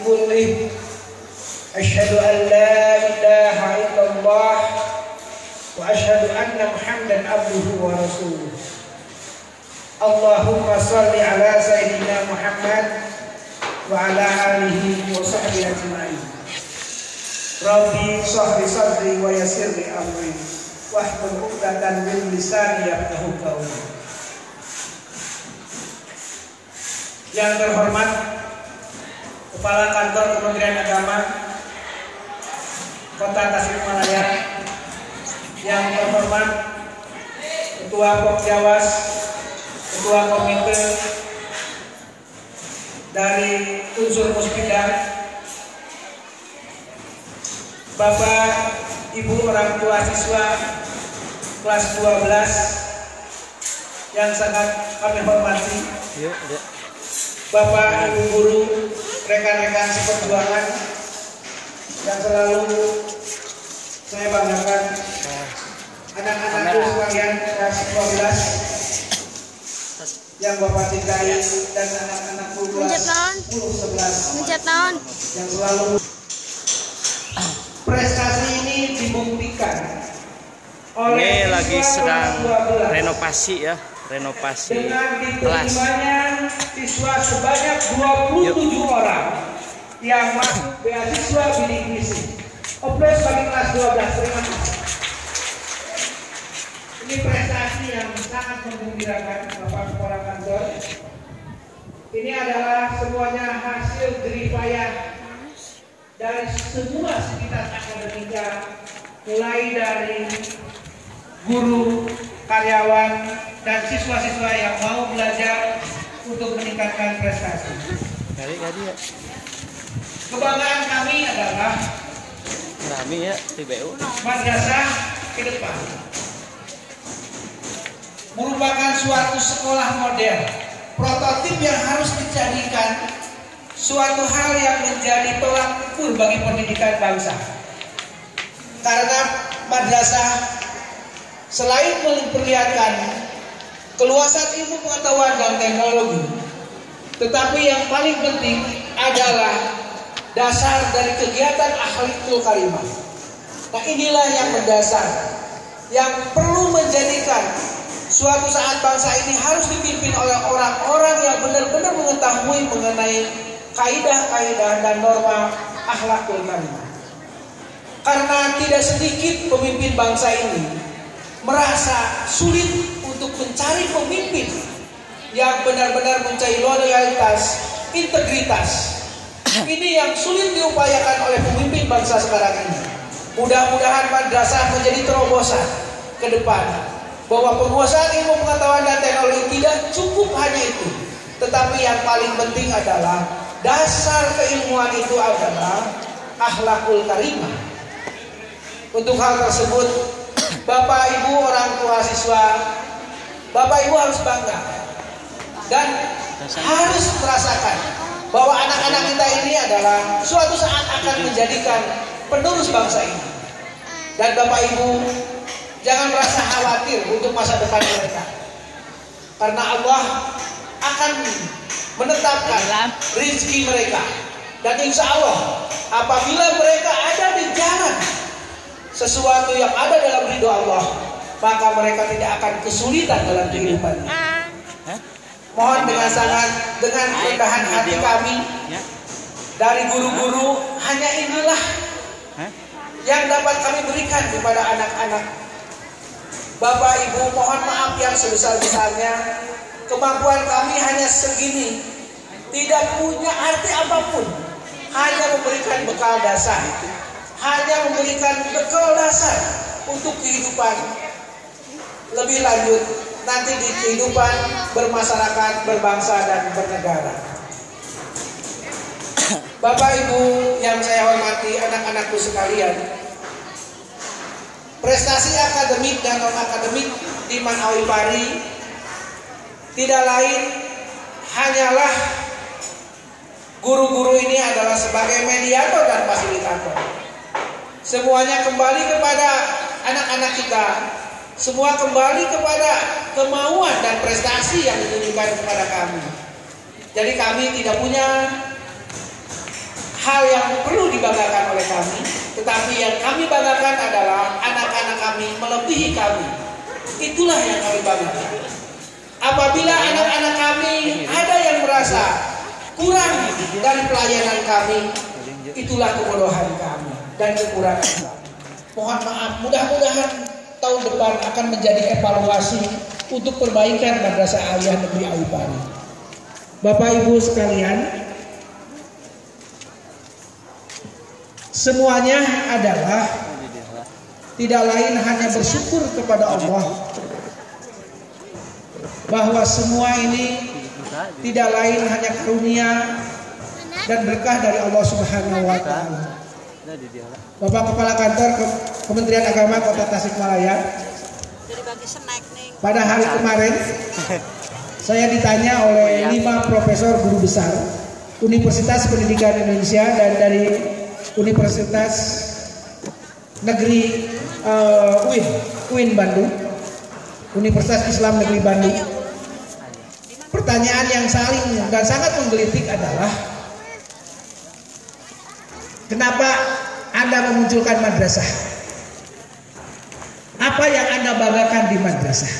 kulli asyhadu an la ilaha illallah wa asyhadu anna Muhammadan abduhu wa rasuluh. Allahumma shalli ala sayyidina Muhammad wa ala alihi wa sahbihi ajma'in. Rabbi shrah li sadri wa yassir li amri wahlul 'uqdatam min lisani yafqahu qawli. Yang terhormat Kepala Kantor Kementerian Agama Kota Tasikmalaya, yang terhormat Ketua Pokjawas, Ketua Komite dari unsur Muspidah, Bapak Ibu orang tua siswa kelas 12 yang sangat kami hormati, Bapak Ibu guru, rekan-rekan seperjuangan yang selalu saya banggakan, anak-anakku sekalian kelas 12 yang Bapak cintai, dan anak-anakku kelas 10-11 yang selalu. Prestasi ini dibuktikan oleh ini lagi sedang 12, renovasi ya, renovasi dengan kelas. diterimanya siswa sebanyak 27 orang yang masuk beasiswa bidik misi. Oplos bagi kelas 12, terima kasih. Ini prestasi yang sangat menggembirakan Bapak Kepala Kantor. Ini adalah semuanya hasil jeripayah dari semua sekitar akademika, mulai dari guru, karyawan, dan siswa-siswa yang mau belajar untuk meningkatkan prestasi. Kebanggaan kami adalah madrasah ke depan merupakan suatu sekolah model, prototip yang harus dijadikan suatu hal yang menjadi tolak ukur bagi pendidikan bangsa. Karena madrasah selain memperlihatkan keluasan ilmu pengetahuan dan teknologi, tetapi yang paling penting adalah dasar dari kegiatan akhlakul karimah. Nah, inilah yang mendasar, yang perlu menjadikan suatu saat bangsa ini harus dipimpin oleh orang-orang yang benar-benar mengetahui mengenai kaidah-kaidah dan norma akhlakul karimah. Karena tidak sedikit pemimpin bangsa ini merasa sulit untuk mencari pemimpin yang benar-benar mencari loyalitas, integritas. Ini yang sulit diupayakan oleh pemimpin bangsa sekarang ini. Mudah-mudahan madrasah menjadi terobosan ke depan, bahwa penguasaan ilmu pengetahuan dan teknologi tidak cukup hanya itu, tetapi yang paling penting adalah dasar keilmuan itu adalah akhlakul karimah. Untuk hal tersebut, Bapak Ibu orang tua siswa, Bapak Ibu harus bangga dan harus merasakan bahwa anak-anak kita ini adalah suatu saat akan menjadikan penerus bangsa ini. Dan Bapak Ibu jangan merasa khawatir untuk masa depan mereka, karena Allah akan menetapkan rezeki mereka. Dan insya Allah apabila mereka ada di jalan sesuatu yang ada dalam ridho Allah, maka mereka tidak akan kesulitan dalam kehidupannya. Mohon dengan kerendahan hati kami dari guru-guru, hanya inilah yang dapat kami berikan kepada anak-anak. Bapak Ibu, mohon maaf yang sebesar-besarnya, kemampuan kami hanya segini, tidak punya arti apapun, hanya memberikan bekal dasar, hanya memberikan bekal dasar untuk kehidupan lebih lanjut nanti di kehidupan bermasyarakat, berbangsa, dan bernegara. Bapak Ibu yang saya hormati, anak-anakku sekalian, prestasi akademik dan non-akademik di Manawi Pari tidak lain hanyalah guru-guru ini adalah sebagai mediator dan fasilitator. Semuanya kembali kepada anak-anak kita, semua kembali kepada kemauan dan prestasi yang ditunjukkan kepada kami. Jadi kami tidak punya yang perlu dibanggakan oleh kami, tetapi yang kami banggakan adalah anak-anak kami melebihi kami. Itulah yang kami banggakan. Apabila anak-anak kami ada yang merasa kurang dari pelayanan kami, itulah kebodohan kami dan kekurangan kami. Mohon maaf, mudah-mudahan tahun depan akan menjadi evaluasi untuk perbaikan Madrasah Aliyah Negeri Aupari. Bapak Ibu sekalian, semuanya adalah tidak lain hanya bersyukur kepada Allah bahwa semua ini tidak lain hanya karunia dan berkah dari Allah Subhanahu wa Ta'ala. Bapak Kepala Kantor Kementerian Agama Kota Tasikmalaya, pada hari kemarin saya ditanya oleh 5 profesor guru besar Universitas Pendidikan Indonesia dan dari Universitas Negeri UIN Bandung, Universitas Islam Negeri Bandung. Pertanyaan yang saling dan sangat menggelitik adalah, kenapa Anda memunculkan madrasah? Apa yang Anda banggakan di madrasah?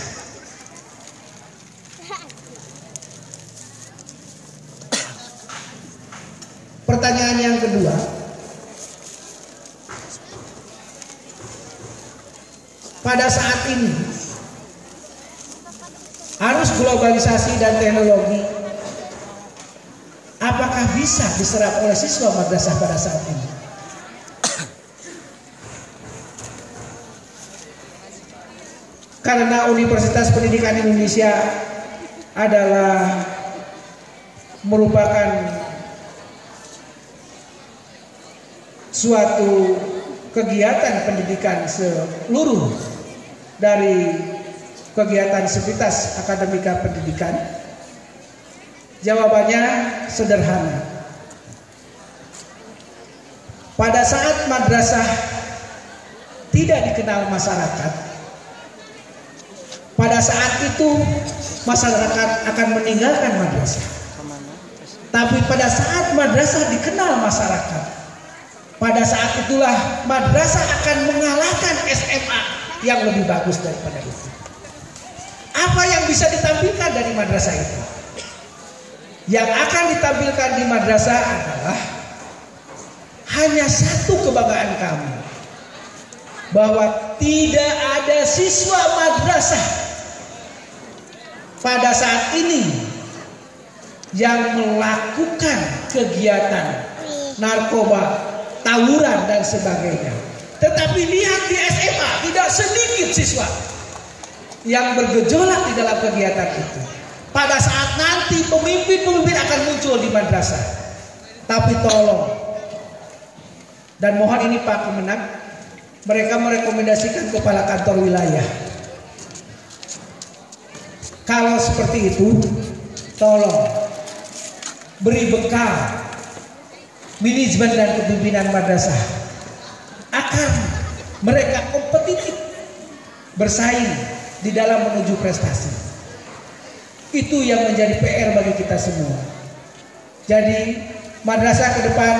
Pertanyaan yang kedua, pada saat ini arus globalisasi dan teknologi, apakah bisa diserap oleh siswa madrasah pada saat ini? Karena Universitas Pendidikan Indonesia adalah merupakan suatu kegiatan pendidikan seluruh dari kegiatan sivitas akademika pendidikan. Jawabannya sederhana. Pada saat madrasah tidak dikenal masyarakat, pada saat itu masyarakat akan meninggalkan madrasah. Tapi pada saat madrasah dikenal masyarakat, pada saat itulah madrasah akan mengalahkan SMA yang lebih bagus daripada itu. Apa yang bisa ditampilkan dari madrasah itu? Yang akan ditampilkan di madrasah adalah hanya satu kebanggaan kami, bahwa tidak ada siswa madrasah pada saat ini yang melakukan kegiatan narkoba, tawuran dan sebagainya. Tetapi lihat di SMA, tidak sedikit siswa yang bergejolak di dalam kegiatan itu. Pada saat nanti pemimpin-pemimpin akan muncul di madrasah. Tapi tolong, dan mohon ini Pak Kemenag, mereka merekomendasikan kepala kantor wilayah, kalau seperti itu tolong beri bekal manajemen dan kepimpinan madrasah agar mereka kompetitif bersaing di dalam menuju prestasi. Itu yang menjadi PR bagi kita semua. Jadi madrasah ke depan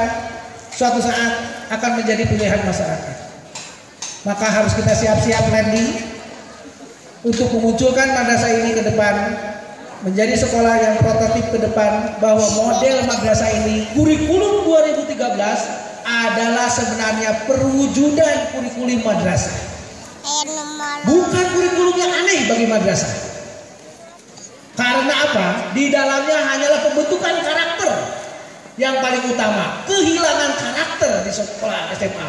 suatu saat akan menjadi pilihan masyarakat. Maka harus kita siap-siap landing untuk memunculkan madrasah ini ke depan menjadi sekolah yang prototip ke depan, bahwa model madrasah ini, kurikulum 2013 adalah sebenarnya perwujudan kurikulum madrasah. Bukan kurikulum yang aneh bagi madrasah. Karena apa? Di dalamnya hanyalah pembentukan karakter yang paling utama, kehilangan karakter di sekolah SMA.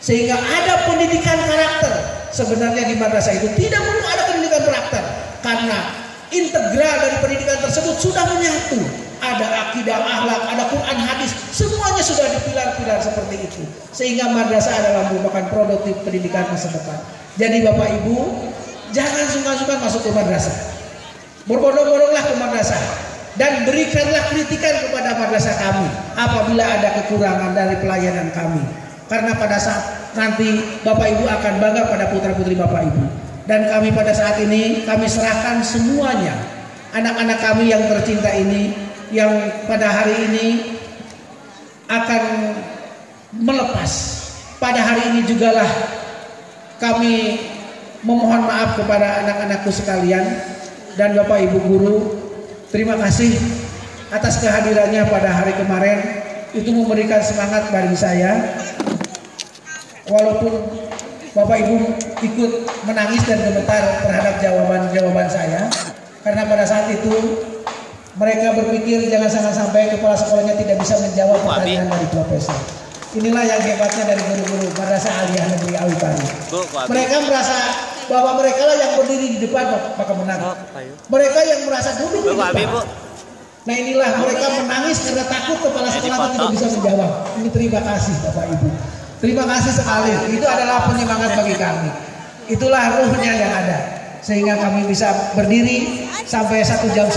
Sehingga ada pendidikan karakter. Sebenarnya di madrasah itu tidak perlu ada pendidikan karakter, karena integral dari pendidikan tersebut sudah menyatu. Ada akidah, akhlak, ada Quran, hadis, semuanya sudah di pilar-pilar seperti itu. Sehingga madrasah adalah merupakan prototip pendidikan masa depan. Jadi Bapak Ibu, jangan sungkan-sungkan masuk ke madrasah. Berbondong-bondonglah ke madrasah dan berikanlah kritikan kepada madrasah kami apabila ada kekurangan dari pelayanan kami. Karena pada saat nanti Bapak Ibu akan bangga pada putra-putri Bapak Ibu. Dan kami pada saat ini kami serahkan semuanya anak-anak kami yang tercinta ini, yang pada hari ini akan melepas. Pada hari ini jugalah kami memohon maaf kepada anak-anakku sekalian dan Bapak Ibu guru. Terima kasih atas kehadirannya pada hari kemarin. Itu memberikan semangat bagi saya. Walaupun Bapak Ibu ikut menangis dan gemetar terhadap jawaban-jawaban saya, karena pada saat itu mereka berpikir jangan sampai kepala sekolahnya tidak bisa menjawab pertanyaan dari profesor. Inilah yang hebatnya dari guru-guru Madrasah Aliyah Negeri Awipari. Mereka merasa bahwa mereka lah yang berdiri di depan maka menang. Mereka yang merasa duduk di depan. Nah inilah mereka menangis karena takut kepala sekolah tidak bisa menjawab. Ini terima kasih Bapak Ibu. Terima kasih sekali. Itu adalah penyemangat bagi kami. Itulah ruhnya yang ada. Sehingga kami bisa berdiri sampai 1,5 jam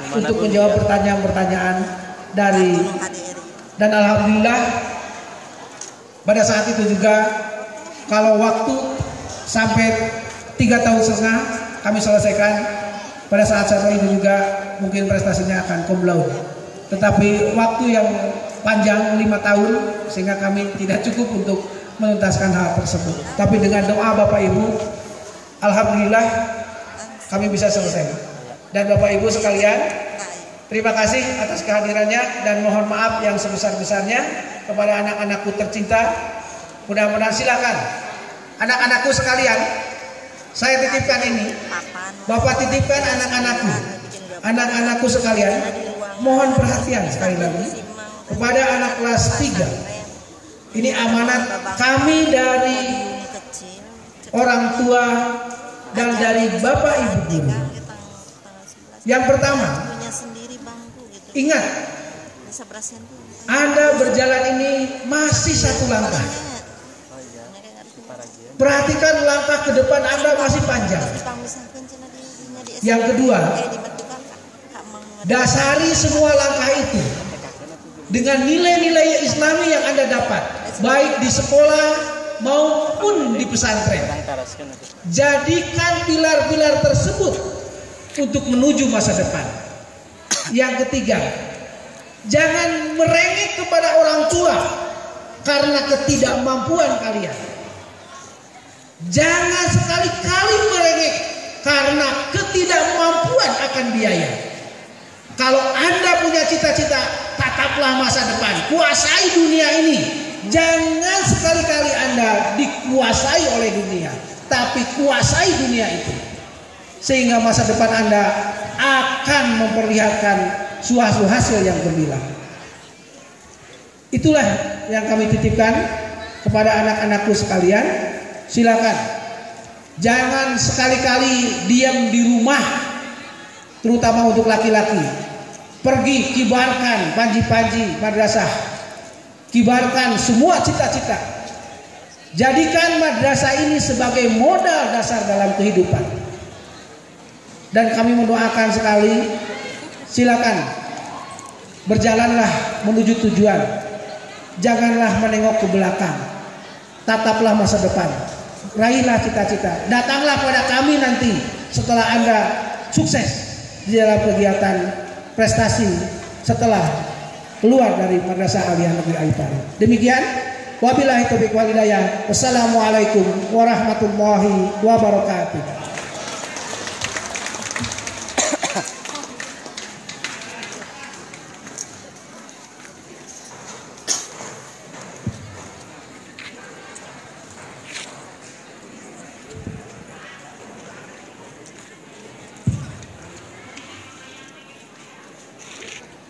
untuk menjawab pertanyaan-pertanyaan dari, dan alhamdulillah pada saat itu juga kalau waktu sampai 3,5 tahun kami selesaikan. Pada saat itu juga mungkin prestasinya akan cum laude. Tetapi waktu yang panjang 5 tahun sehingga kami tidak cukup untuk menuntaskan hal tersebut. Tapi dengan doa Bapak Ibu, alhamdulillah kami bisa selesai. Dan Bapak Ibu sekalian, terima kasih atas kehadirannya dan mohon maaf yang sebesar-besarnya kepada anak-anakku tercinta. Mudah-mudahan silakan anak-anakku sekalian, saya titipkan ini. Bapak titipkan anak-anakku sekalian, mohon perhatian sekali lagi kepada anak kelas 3. Ini amanat kami dari orang tua dan dari Bapak Ibu guru. Yang pertama, ingat, Anda berjalan ini masih 1 langkah. Perhatikan langkah ke depan Anda masih panjang. Yang kedua, dasari semua langkah itu dengan nilai-nilai Islami yang Anda dapat, baik di sekolah maupun di pesantren. Jadikan pilar-pilar tersebut untuk menuju masa depan. Yang ketiga, jangan merengek kepada orang tua karena ketidakmampuan kalian. Jangan sekali-kali merengek karena ketidakmampuan akan biaya. Kalau Anda punya cita-cita, tataplah masa depan, kuasai dunia ini. Jangan sekali-kali Anda dikuasai oleh dunia, tapi kuasai dunia itu. Sehingga masa depan Anda akan memperlihatkan suatu hasil yang gemilang. Itulah yang kami titipkan kepada anak-anakku sekalian. Silakan, jangan sekali-kali diam di rumah, terutama untuk laki-laki. Pergi kibarkan panji-panji madrasah, kibarkan semua cita-cita. Jadikan madrasah ini sebagai modal dasar dalam kehidupan. Dan kami mendoakan sekali, silakan berjalanlah menuju tujuan. Janganlah menengok ke belakang. Tataplah masa depan. Raihlah cita-cita. Datanglah pada kami nanti setelah Anda sukses di dalam kegiatan prestasi setelah keluar dari Madrasah Aliyah Negeri Awipari. Demikian, wabillahi taufiq wal hidayah. Wassalamualaikum warahmatullahi wabarakatuh.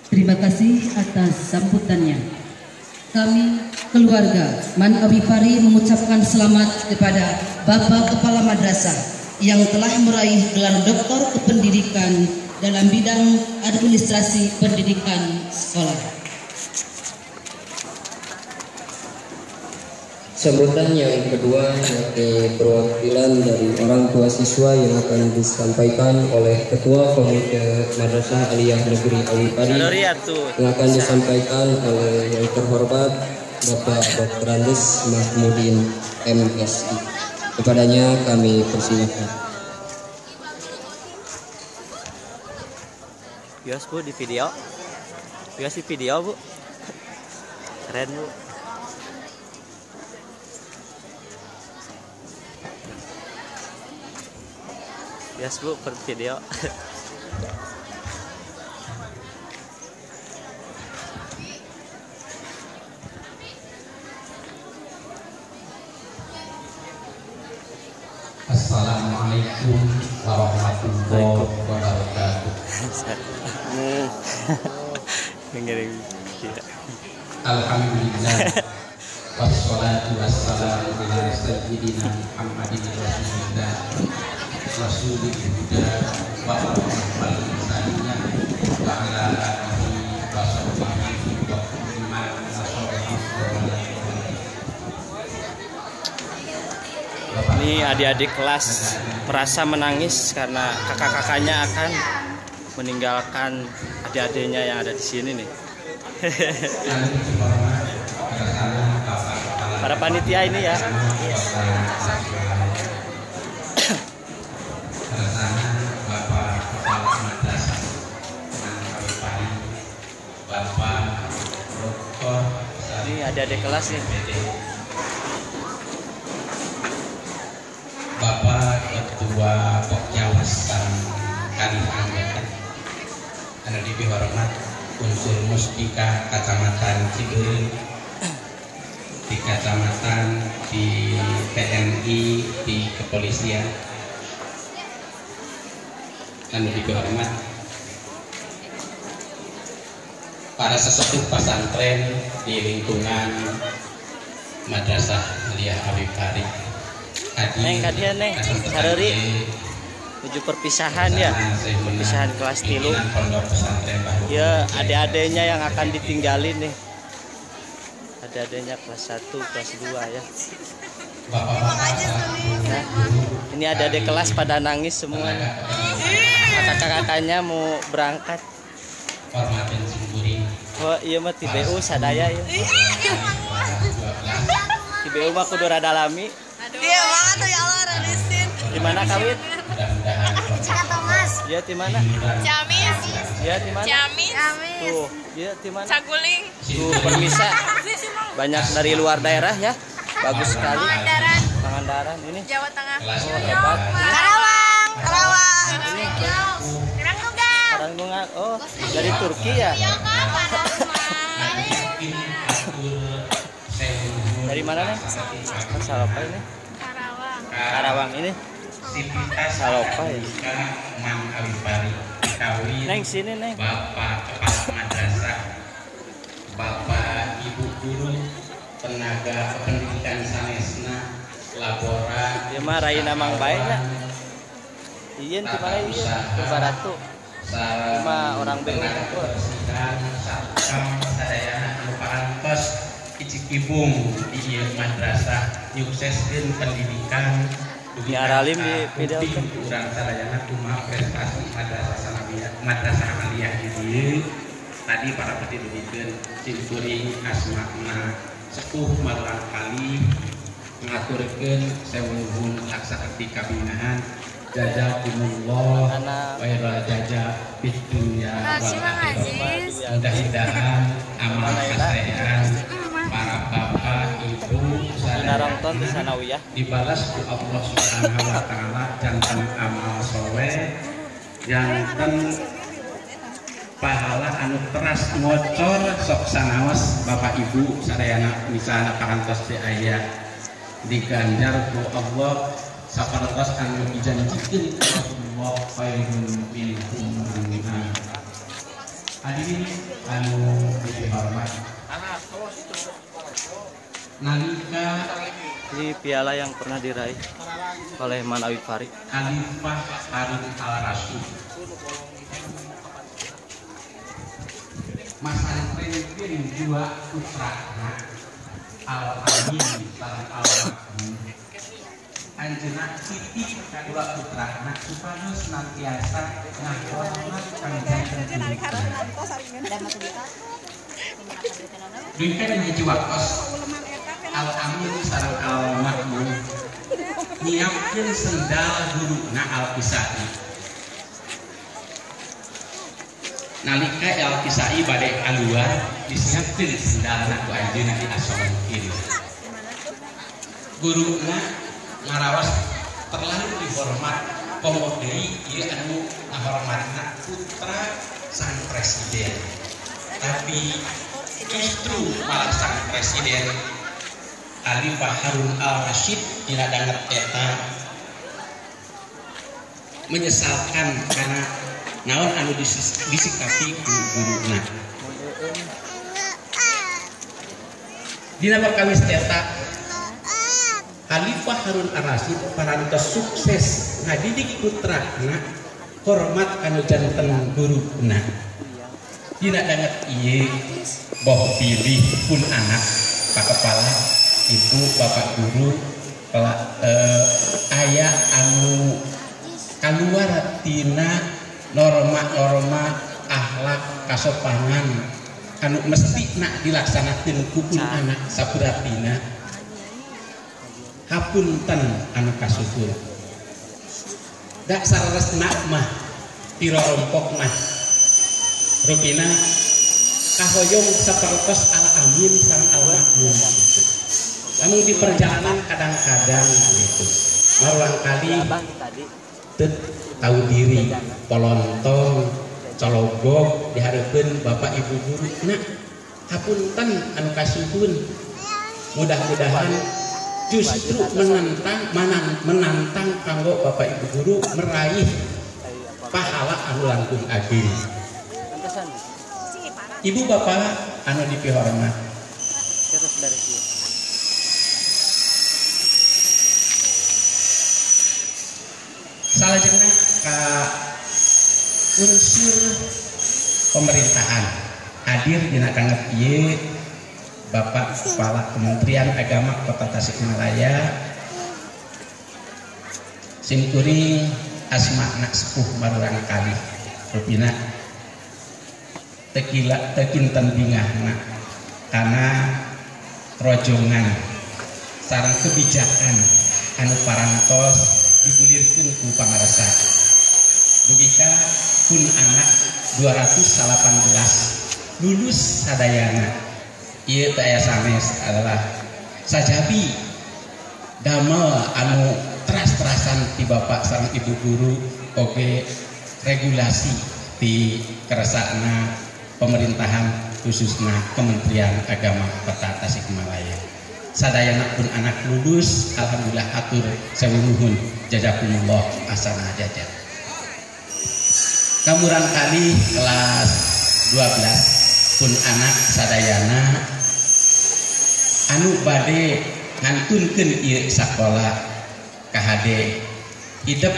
Terima kasih atas sambutannya. Kami, keluarga Man Awipari, mengucapkan selamat kepada Bapak Kepala Madrasah yang telah meraih gelar Doktor Kependidikan dalam bidang administrasi pendidikan sekolah. Sambutan yang kedua yakni perwakilan dari orang tua siswa yang akan disampaikan oleh Ketua Komite Madrasah Aliyah Negeri Awipari yang akan disampaikan oleh yang terhormat Bapak Dr. Andes Mahmudin MSI. Kepadanya kami persilakan. Bias Bu di video. Bias di video Bu. Keren Bu. Bias Bu per video. Assalamualaikum warahmatullahi wabarakatuh. Alhamdulillah wassalatu wassalamu ala sayyidina Muhammadin rasulillah rasulil huda wa rahmatil alamin wa ala alihi wa sahbihi wa man Ini adik-adik kelas merasa menangis karena kakak-kakaknya akan meninggalkan adik-adiknya yang ada di sini nih. Para panitia ini ya. Ini adik-adik kelas nih. Bapak Ketua Pokjawasan Kadin Anggota anu dihormat unsur Muspika Kecamatan Cibeung di kecamatan, di TNI, di kepolisian anu dihormat para sesepuh pesantren di lingkungan Madrasah Aliyah Habib Fari. Neng kadian neng sareri menuju perpisahan ya, perpisahan kelas 3 ya, adik-adiknya yang akan ditinggalin nih, adik-adiknya kelas 1 kelas 2 ya. Nah, ini adik-adik kelas pada nangis semua, kakak-kakaknya mau berangkat. Oh iya mah TBU sadaya ya, TBU mah kudu rada lami. Iya mana ya Allah radisin. Di mana kawin? Thomas. Ya di mana? Ciamis. Ya di mana? Ciamis. Tuh, ya di mana? Saguling. Tuh permisa. Banyak dari luar daerah ya. Bagus sekali. Pangandaran. Pangandaran ini. Jawa Tengah. Oh, hebat. Karawang. Karawang. Ini Karangtungan. Karangtungan. Oh, dari Turki ya? Dari mana nih? Salopa ini? Karawang ini? Salopa ya? Neng sini neng. Bapak Kepala Madrasah, Bapak Ibu Guru, tenaga pendidikan sanesna, laboran. Ya mah Raina Mang Baiknya. Iyan di mana iyan? Ke Baratu. Cuma orang Bengkulu. Satpam sadayana anu parantos Icikibung di madrasah nyukseskeun pendidikan Di Aralim di videokan urang sadayana kumaha prestasi madrasah aliyah di dieu. Tadi para pendidikeun cimkuring asmana sepuh marang kali ngaturkeun sewuhun laksanakeun kabinahan jazakumullah khairal jaza fid dunya wal akhirah. Mudah-mudahan amal kesayangan para bapak ibu Narongton di Sanawiyah dibalas ku Allah Subhanahu wa taala jantan amal soleh jantan pahala anu teras ngocor sok sanaos bapak ibu sadayana misalna parantos teh aya diganjar ku Allah sapertos anu dijanjikeun Allah khairun minhum. Hadirin anu dihormat, nalika ini piala yang pernah diraih oleh Man Habib Fari Khalifah Harun al-Rasyid masantrenkeun dua putrana Al-Amin sareng Al-Makmum anjeunna titik kula putrana supados senantiasa ngahormat kanjeng Dinten hiji waktos Al-Amin sareng Al-Makmum nyiapkeun sendal guruna Al-Kisai. Nalika Al-Kisai bade keluar disiapkeun sendalna ku anjeunna diasolkeun. Guruna ngarawas terlalu dihormat komo deui ieu anu ngahormatna putra sang presiden. Tapi justru malah sang presiden Khalifah Harun al-Rashid dina danget eta menyesalkan karena naon anu disikapi ku guruna. Dina perkawis eta Khalifah Harun al-Rashid parantos sukses ngadidik putrana hormat kanu janten guruna. Dina danget ieu boh pilih pun anak pak kepala ibu bapak guru ayah anu kaluar tina norma-norma akhlak kasopanan anu mesti nak dilaksanakeun ku pun anak sapuratina hapunten anu kasuhun dak saresna mah pira rompok mah rupina kahoyong sapertos al-amin sang al-makmum gitu. Namun di perjalanan kadang-kadang gitu marulang kali tahu diri polontong cologok dihareupeun bapak ibu guru nah hapunten anu kasuhun mudah-mudahan justru menantang kanggo bapak ibu guru meraih pahala anu langkung ageng. Ibu bapak anu dipihormat salajengna ka unsur pemerintahan hadir dina kanget ieu Bapak Kepala Kementerian Agama Kota Tasikmalaya simkuring asmana sepuh marurang kali rupina tekinten bingahna karena rojongan sareng kebijakan anu parantos digulirkeun ku pangarsa dugika pun anak 218 lulus sadayana ieu teh aya sanes adalah sajabi damel anu teras-terasan ti bapak sareng ibu guru oge regulasi di keresana pemerintahan khususnya Kementerian Agama Kota Tasikmalaya. Sadayana pun anak lulus, alhamdulillah atur sewu nuhun jazakumullah asana jajat. Kamurang kali kelas 12 pun anak sadayana anu bade ngantunkeun ieu sakola KHD hidup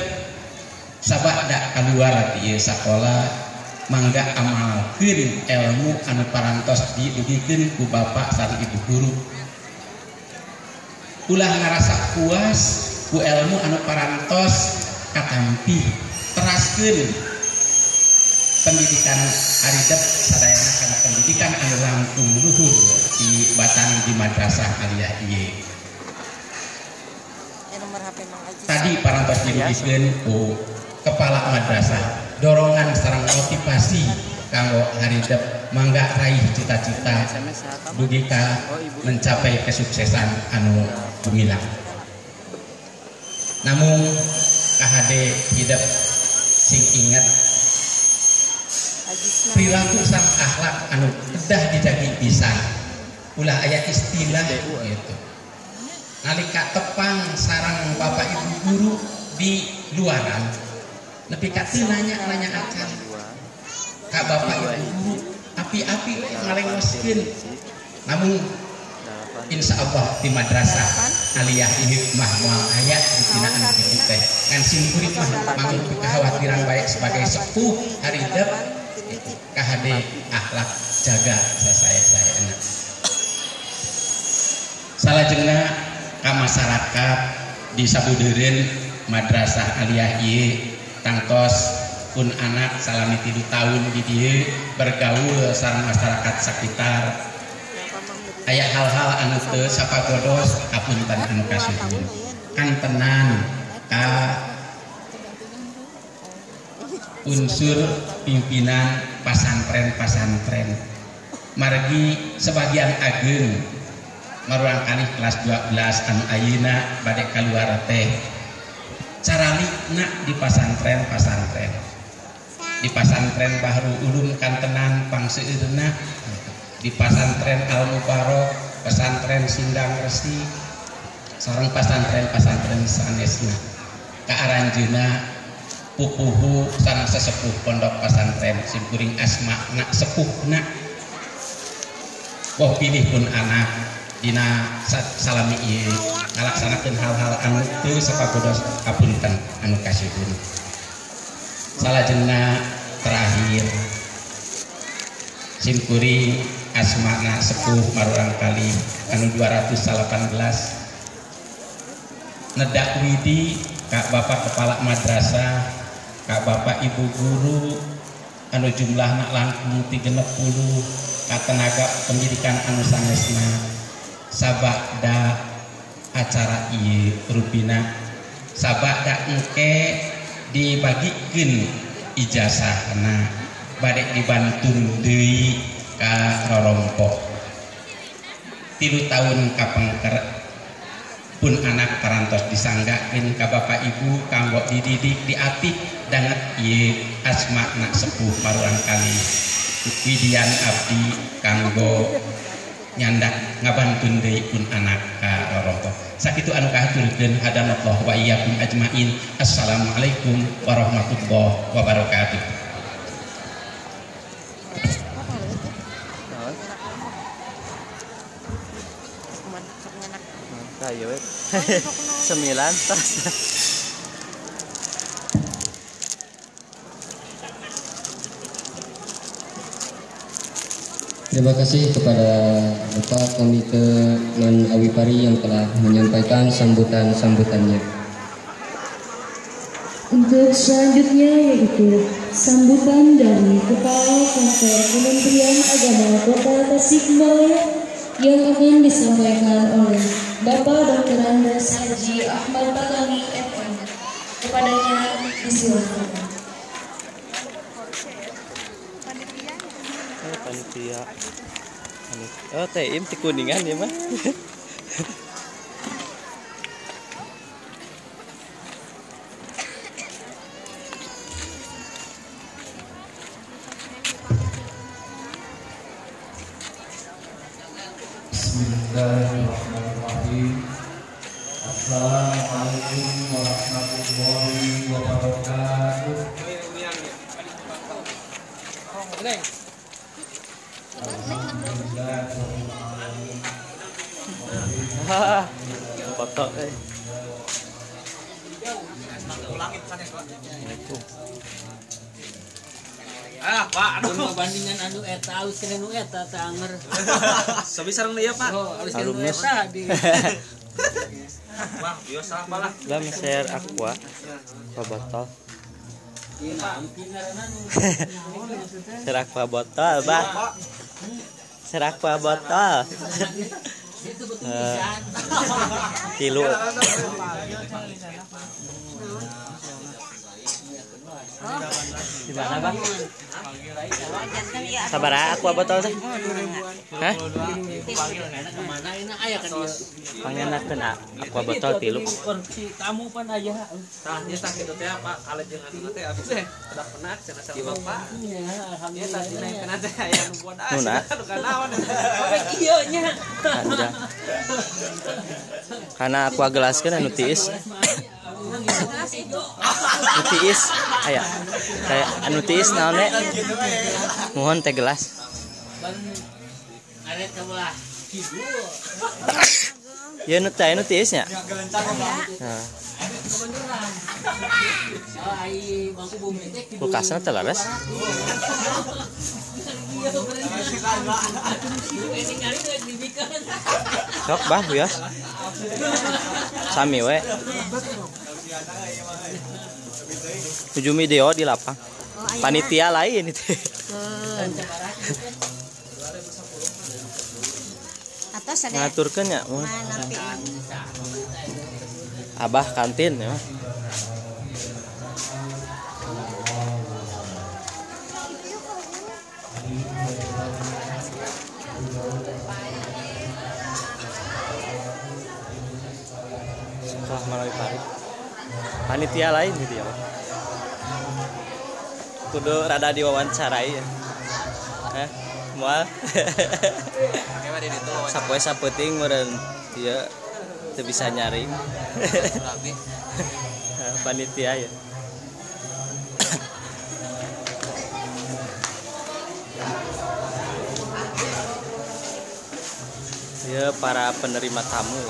sabada kaluar ti ieu sakola mangga amalkeun ilmu anu parantos didugikeun ku bapak sareng ibu guru ulah ngarasa puas ku ilmu anu parantos katampi teraskeun pendidikan haridep sadayana kana pendidikan anu langkung luhur di batang di madrasah aliyah ieu tadi parantos didugikeun ku kepala madrasah dorongan sareng motivasi kanggo haridep mangga raih cita-cita dugika mencapai kesuksesan anu gemilang. Namun KHD hidup sing ingat perilaku sang akhlak anu kedah dijagi pisan ulah aya istilah gitu nalika tepang sareng bapak ibu guru di luaran lebih kasih nanya akan kak bapak ibu guru api-api ngalengoskeun namun insya Allah di madrasah aliyah hikmah moal aya dina anu kitu teh ngan simkuring mah mangun kekhawatiran baik sebagai sepuh haridep KHD akhlak jaga sasaya-sayana salajengna ka masyarakat di sabudeureun madrasah aliyah ieu tangtos pun anak salami 3 tahun di dieu bergaul sareng masyarakat sekitar aya hal-hal anu teu sapagodos hapunten anu kasuhun kantenan ka unsur pimpinan pasantren margi sebagian ageng marurang kali kelas 12 anu ayeuna bade kaluar teh caralina di pasantren di pasantren Bahrul Ulum Kantenan Pangseueurna, di pasantren Al Mubarok, pesantren Sindang Resi, sareng pasantren sanesna kaaranjeuna pupuhu sareng sesepuh pondok pesantren simkuring asmana sepuhna wah pilih pun anak dina salami ieu ngalaksanakeun hal-hal anu teu sapagodos kapunten anu kasuhun. Salajengna terakhir simkuring asmana sepuh marurang kali anu 218 nedak widi Kak Bapak Kepala Madrasah, Kak Bapak Ibu Guru anu jumlahna langkung 30, Kak tenaga pendidikan anu sanesna sabada acara ieu rupina sabada engke dibagikeun ijazahna bade dibantun deui ka rorongko 3 tahun kapengker pun anak parantos disanggakeun ka Bapak Ibu kanggo dididik diatih danget ieu asmana sepuh marurang kali widian abdi kanggo nyandak ngabantun deui pun anak ka rorongko. Sakitu anu kahaturkeun hadanallahu wa iyyakum ajmain. Assalamualaikum warahmatullahi wabarakatuh. Ayo, 9 tas. Terima kasih kepada Bapak Komite Man Awipari yang telah menyampaikan sambutannya. Untuk selanjutnya yaitu sambutan dari Kepala Kantor Kementerian Agama Kota Tasikmalaya yang akan disampaikan oleh Bapak Dr. Andes Haji Ahmad Patani FM. Kepadanya disilakan. Panitia. Oh, TIM di Kuningan ya, Mas. Bismillahirrahmanirrahim. Assalamualaikum warahmatullahi wabarakatuh. Foto Pak, aduh bandingan anu eta alus kene nu eta teh anger. Sabi sareng deui Pak. Oh, alus kene nu eta di. Wah, biasa apalah. Lah share aqua. Botol. Share aqua botol, Bah. Share aqua botol. Tilu. Di mana, Bang? Sabar aku botol teh. Hah? Pangenakeun aku botol tilu. Tamu pan aya. Tah nya tah kitu teh Pak, kalejeng anu teh abis teh kada penak cenah sama Bapak. Iya, alhamdulillah tah dinaikkeun teh aya nu buat Nuna. Kanaon. Ieu nya. Karena aku gelaskeun anu tiis. Tiis aya kayak anu tiis naon we mohon teh gelas Aret kabelah kidul. ya nu teh anu tiis nya nah kulkasna teh laras sok bah bios sami we 7 video di lapang panitia lain itu ngaturkeun nya abah kantin ya sekolah melalui Paris panitia lain gitu ya. Kudu rada diwawancarai ya. Moal. Sapoe sapeting meureun dia teu bisa nyaring. Panitia ya. Ya para penerima tamu.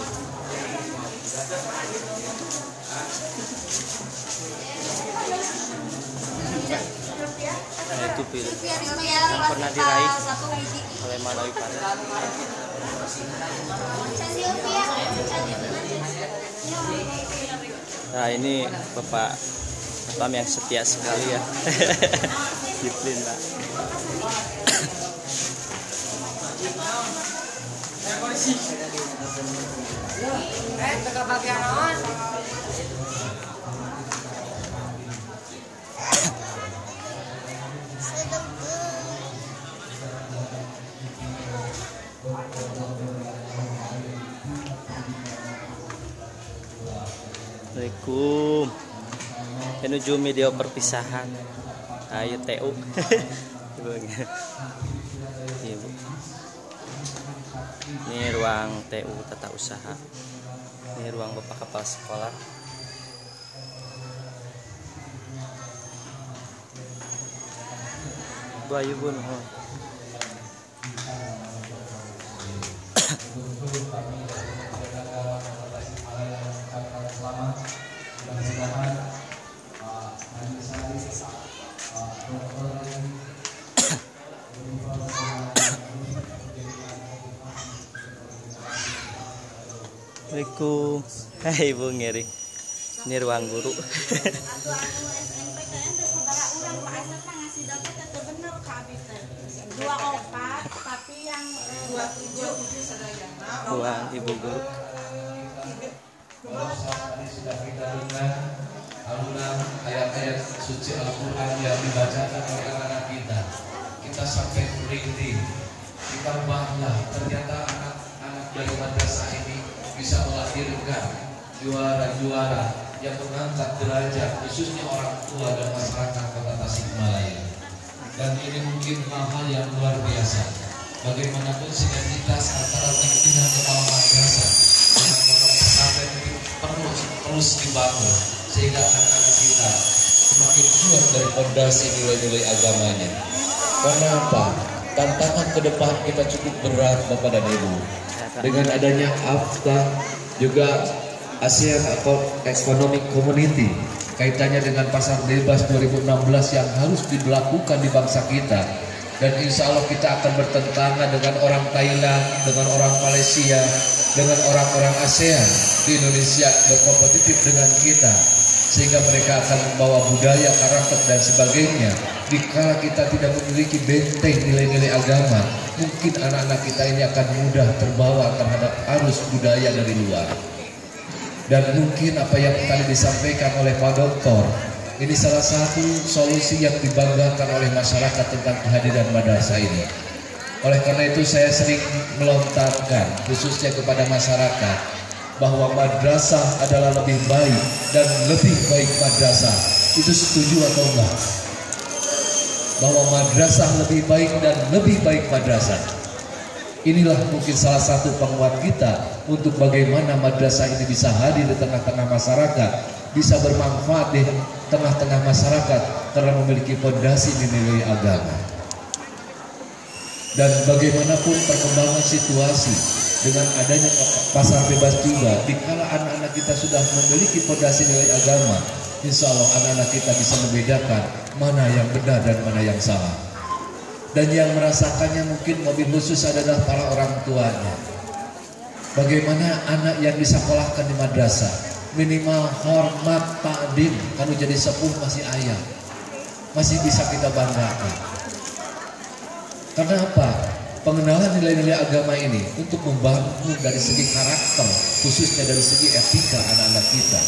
Nah, itu film yang pernah diraih oleh Manawi Pare. Nah ini Bapak Pam yang setia sekali ya. Disiplin Pak. Assalamualaikum. Menuju video perpisahan. Ayo TU. Ini ruang TU Tata Usaha. Ini ruang Bapak Kepala Sekolah. Bu ayo bun. Assalamualaikum. Hai Ibu ngeri. Ini ruang guru. Ruang Ibu guru. Sudah kita dengar alunan ayat-ayat suci Al-Quran yang dibacakan oleh anak-anak kita. Kita sampai merinding. Kita bangga ternyata anak-anak dari madrasah ini bisa melahirkan juara-juara yang mengangkat derajat khususnya orang tua dan masyarakat Kota Tasikmalaya. Dan ini mungkin hal-hal yang luar biasa. Bagaimanapun sinergitas antara pimpinan kepala madrasah dengan pondok pesantren ini perlu terus dibangun sehingga anak-anak kita semakin kuat dari fondasi nilai-nilai agamanya. Karena apa? Tantangan ke depan kita cukup berat Bapak dan Ibu. Dengan adanya AFTA juga ASEAN Economic Community kaitannya dengan pasar bebas 2016 yang harus diberlakukan di bangsa kita, dan insya Allah kita akan bertentangan dengan orang Thailand, dengan orang Malaysia, dengan orang-orang ASEAN di Indonesia berkompetitif dengan kita, sehingga mereka akan membawa budaya, karakter dan sebagainya. Dikala kita tidak memiliki benteng nilai-nilai agama, mungkin anak-anak kita ini akan mudah terbawa terhadap arus budaya dari luar. Dan mungkin apa yang tadi disampaikan oleh Pak Doktor, ini salah satu solusi yang dibanggakan oleh masyarakat tentang kehadiran madrasah ini. Oleh karena itu saya sering melontarkan khususnya kepada masyarakat bahwa madrasah adalah lebih baik dan lebih baik madrasah. Itu setuju atau enggak? Bahwa madrasah lebih baik dan lebih baik madrasah. Inilah mungkin salah satu penguat kita untuk bagaimana madrasah ini bisa hadir di tengah-tengah masyarakat, bisa bermanfaat di tengah-tengah masyarakat karena memiliki fondasi nilai agama. Dan bagaimanapun perkembangan situasi dengan adanya pasar bebas juga, dikala anak-anak kita sudah memiliki fondasi nilai agama, insya Allah anak-anak kita bisa membedakan mana yang benar dan mana yang salah. Dan yang merasakannya mungkin mobil khusus adalah para orang tuanya. Bagaimana anak yang disekolahkan di madrasah, minimal hormat takdim, kalau jadi sepuh masih ayah, masih bisa kita banggakan. Karena apa? Pengenalan nilai-nilai agama ini untuk membangun dari segi karakter, khususnya dari segi etika anak-anak kita.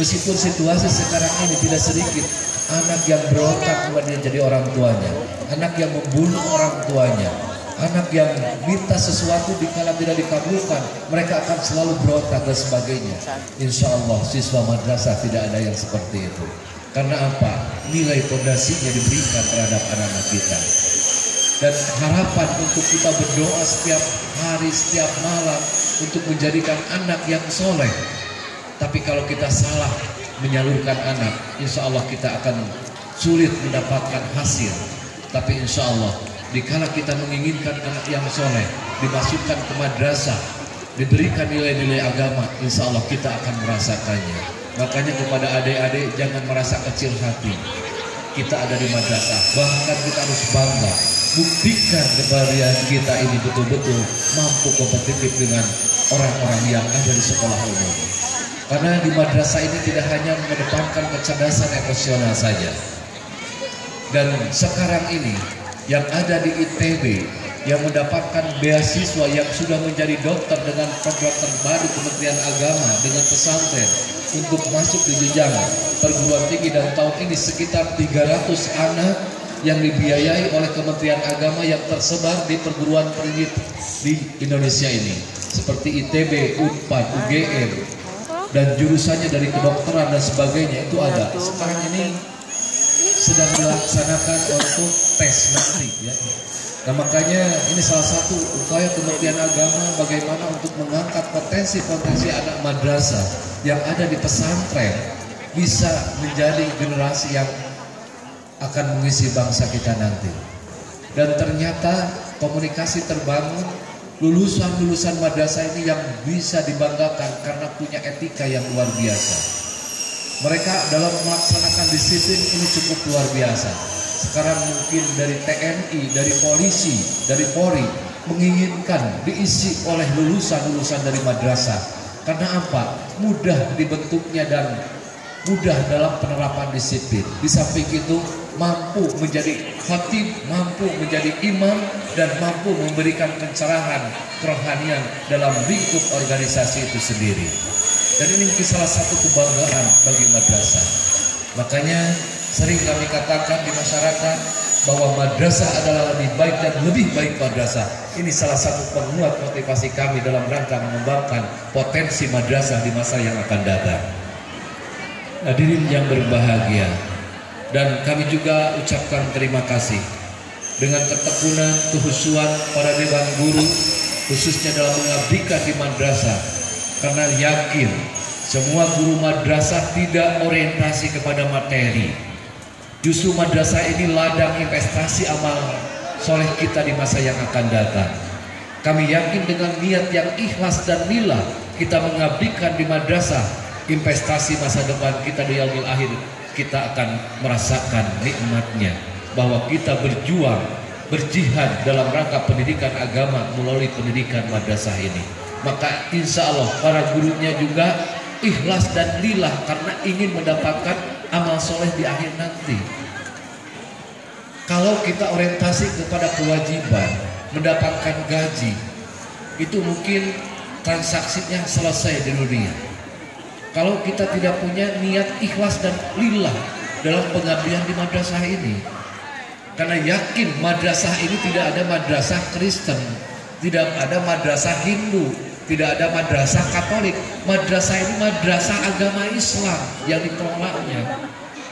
Meskipun situasi sekarang ini tidak sedikit anak yang berontak kemudian jadi orang tuanya, anak yang membunuh orang tuanya, Anak yang minta sesuatu dikala tidak dikabulkan, mereka akan selalu berontak dan sebagainya. Insya Allah siswa madrasah tidak ada yang seperti itu. Karena apa? Nilai fondasinya diberikan terhadap anak-anak kita. Dan harapan untuk kita berdoa setiap hari, setiap malam untuk menjadikan anak yang soleh. Tapi kalau kita salah menyalurkan anak, insya Allah kita akan sulit mendapatkan hasil. Tapi insya Allah dikala kita menginginkan anak yang soleh, dimasukkan ke madrasah, diberikan nilai-nilai agama, insya Allah kita akan merasakannya. Makanya kepada adik-adik jangan merasa kecil hati. Kita ada di madrasah, bahkan kita harus bangga. Buktikan kebahagiaan kita ini betul-betul mampu kompetitif dengan orang-orang yang ada di sekolah umum. Karena di madrasah ini tidak hanya mengedepankan kecerdasan emosional saja. Dan sekarang ini yang ada di ITB yang mendapatkan beasiswa yang sudah menjadi dokter dengan program terbaru Kementerian Agama dengan pesantren untuk masuk di jenjang perguruan tinggi, dan tahun ini sekitar 300 anak yang dibiayai oleh Kementerian Agama yang tersebar di perguruan tinggi di Indonesia ini seperti ITB, UNPAD, UGM, dan jurusannya dari kedokteran dan sebagainya itu ada. Sekarang ini sedang dilaksanakan untuk tes nanti ya. Nah makanya ini salah satu upaya Kementerian Agama bagaimana untuk mengangkat potensi-potensi anak madrasah yang ada di pesantren bisa menjadi generasi yang akan mengisi bangsa kita nanti. Dan ternyata komunikasi terbangun, lulusan-lulusan madrasah ini yang bisa dibanggakan karena punya etika yang luar biasa. Mereka dalam melaksanakan disiplin ini cukup luar biasa. Sekarang mungkin dari TNI, dari polisi, dari Polri menginginkan diisi oleh lulusan-lulusan dari madrasah. Karena apa? Mudah dibentuknya dan mudah dalam penerapan disiplin. Di samping itu mampu menjadi khatib, mampu menjadi imam, dan mampu memberikan pencerahan kerohanian dalam lingkup organisasi itu sendiri. Dan ini mungkin salah satu kebanggaan bagi madrasah. Makanya sering kami katakan di masyarakat bahwa madrasah adalah lebih baik dan lebih baik madrasah. Ini salah satu penguat motivasi kami dalam rangka mengembangkan potensi madrasah di masa yang akan datang. Hadirin yang berbahagia, dan kami juga ucapkan terima kasih dengan ketekunan, kehusuan para dewan guru khususnya dalam mengabdikan di madrasah. Karena yakin semua guru madrasah tidak orientasi kepada materi. Justru madrasah ini ladang investasi amal soleh kita di masa yang akan datang. Kami yakin dengan niat yang ikhlas dan lillah kita mengabdikan di madrasah, investasi masa depan kita di yaumil akhir kita akan merasakan nikmatnya. Bahwa kita berjuang, berjihad dalam rangka pendidikan agama melalui pendidikan madrasah ini. Maka insya Allah para gurunya juga ikhlas dan lillah karena ingin mendapatkan amal soleh di akhir nanti. Kalau kita orientasi kepada kewajiban mendapatkan gaji, itu mungkin transaksinya selesai di dunia. Kalau kita tidak punya niat ikhlas dan lillah dalam pengabdian di madrasah ini, karena yakin madrasah ini tidak ada madrasah Kristen, tidak ada madrasah Hindu, tidak ada madrasah Katolik. Madrasah ini madrasah agama Islam yang dikelolanya.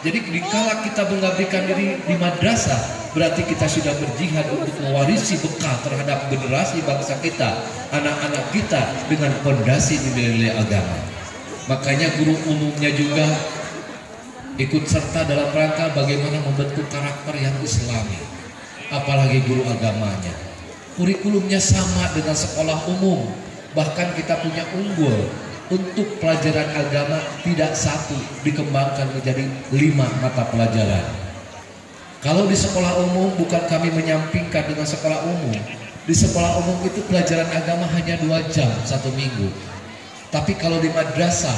Jadi dikala kita mengabdikan diri di madrasah, berarti kita sudah berjihad untuk mewarisi bekal terhadap generasi bangsa kita, anak-anak kita dengan fondasi nilai-nilai agama. Makanya guru umumnya juga ikut serta dalam rangka bagaimana membentuk karakter yang Islami, apalagi guru agamanya. Kurikulumnya sama dengan sekolah umum. Bahkan kita punya unggul untuk pelajaran agama tidak satu, dikembangkan menjadi 5 mata pelajaran. Kalau di sekolah umum bukan kami menyampingkan dengan sekolah umum. Di sekolah umum itu pelajaran agama hanya 2 jam 1 minggu. Tapi kalau di madrasah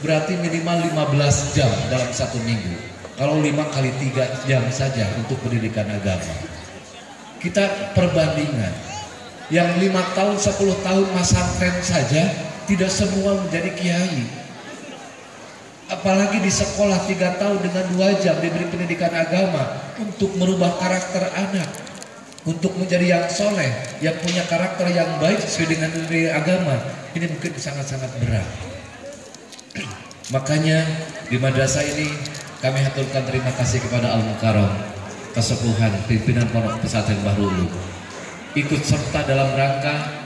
berarti minimal 15 jam dalam 1 minggu. Kalau 5 kali 3 jam saja untuk pendidikan agama. Kita perbandingan. Yang 5 tahun, 10 tahun pesantren saja tidak semua menjadi kiai. Apalagi di sekolah 3 tahun dengan 2 jam diberi pendidikan agama untuk merubah karakter anak. untuk menjadi yang soleh, yang punya karakter yang baik sesuai dengan nilai agama, ini mungkin sangat-sangat berat. Makanya di madrasah ini kami haturkan terima kasih kepada Al-Mukarram, kesepuhan pimpinan Pondok Pesantren Bahru Ulu, ikut serta dalam rangka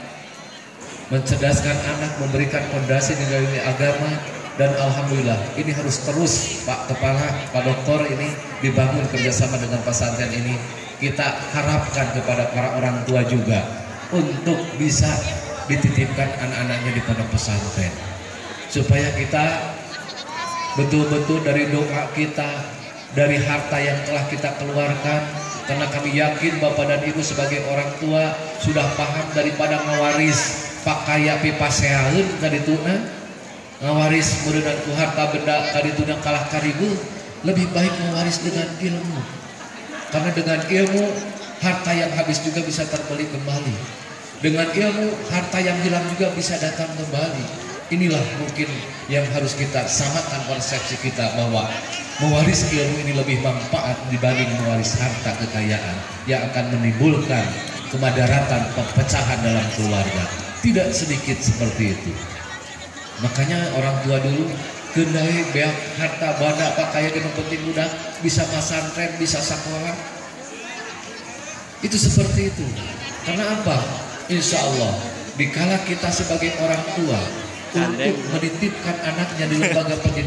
mencerdaskan anak, memberikan fondasi nilai-nilai agama. Dan alhamdulillah ini harus terus Pak Kepala, Pak Doktor, ini dibangun kerjasama dengan pesantren ini. Kita harapkan kepada para orang tua juga untuk bisa dititipkan anak-anaknya di pondok pesantren, supaya kita betul-betul dari doa kita, dari harta yang telah kita keluarkan, karena kami yakin Bapak dan Ibu sebagai orang tua sudah paham daripada ngawaris pakaya pipaseaun kadituna, ngawaris meunang ku harta benda kadituna kalah karibu, lebih baik mewaris dengan ilmu. Karena dengan ilmu harta yang habis juga bisa terbeli kembali. Dengan ilmu harta yang hilang juga bisa datang kembali. Inilah mungkin yang harus kita samakan persepsi kita, bahwa mewaris ilmu ini lebih manfaat dibanding mewaris harta kekayaan yang akan menimbulkan kemadaratan, perpecahan dalam keluarga. Tidak sedikit seperti itu. Makanya orang tua dulu gendai beak harta banda pakaian yang penting udah bisa pesantren, bisa sekolah. Itu seperti itu. Karena apa? Insya Allah dikala kita sebagai orang tua untuk menitipkan anaknya di lembaga pendidikan